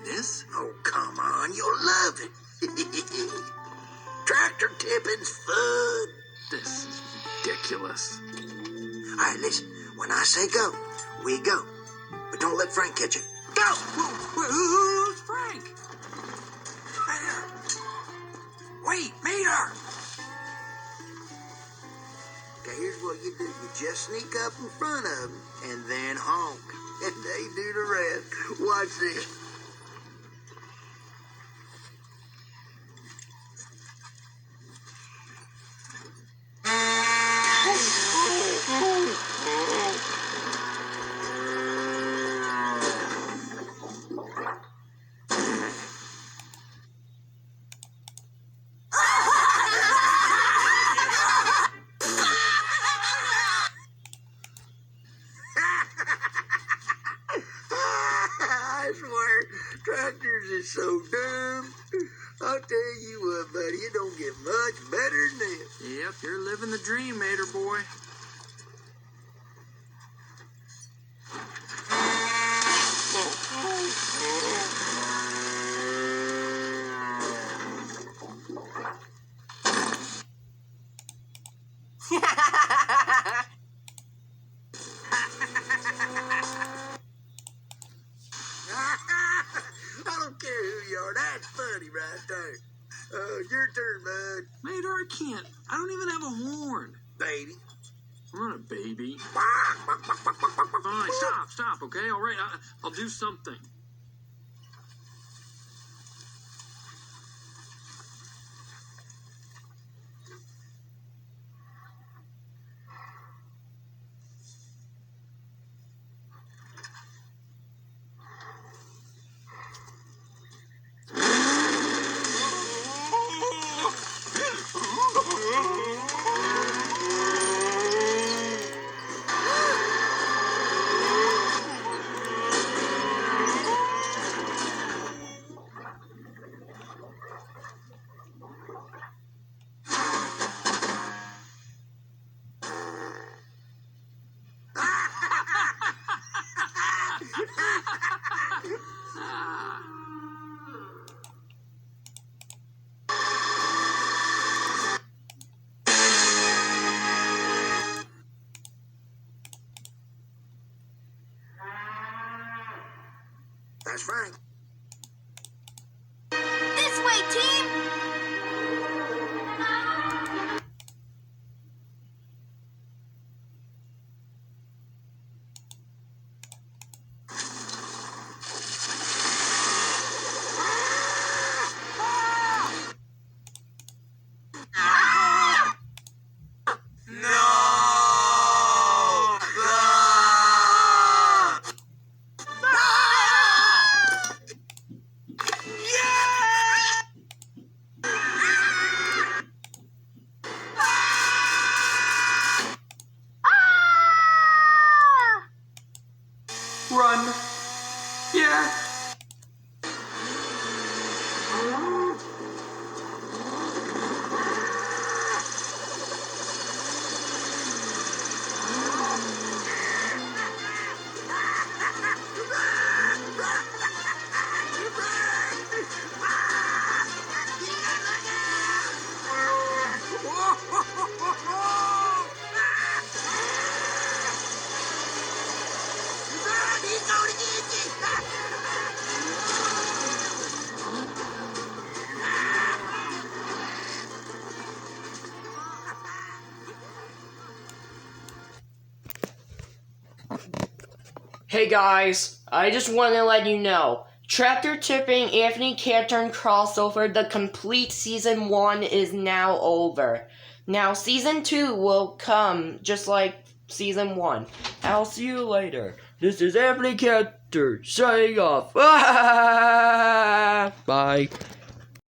this? Oh, come on. You'll love it. Tractor tipping's fun. This is ridiculous. All right, listen. When I say go, we go. But don't let Frank catch it. Go! Who's Frank? Mater! Wait, Mater! Okay, here's what you do. You just sneak up in front of them and then honk. And they do the rest. Watch this. I swear, tractors is so dumb. I'll tell you what, buddy, it don't get much better than this. Yep, you're living the dream, Mater boy. I don't care who you are. That's funny right there. Your turn, bud. Mater, I can't. I don't even have a horn. Baby. I'm not a baby. Fine, stop, okay? All right, I'll do something. That's Frank. This way, team! Run. Yeah. He's going to get you. Hey guys, I just want to let you know, Tractor Tipping Anthony Canter crossover, the complete Season 1 is now over. Now Season 2 will come, just like Season 1. I'll see you later. This is Anthony Canter, signing off. Bye.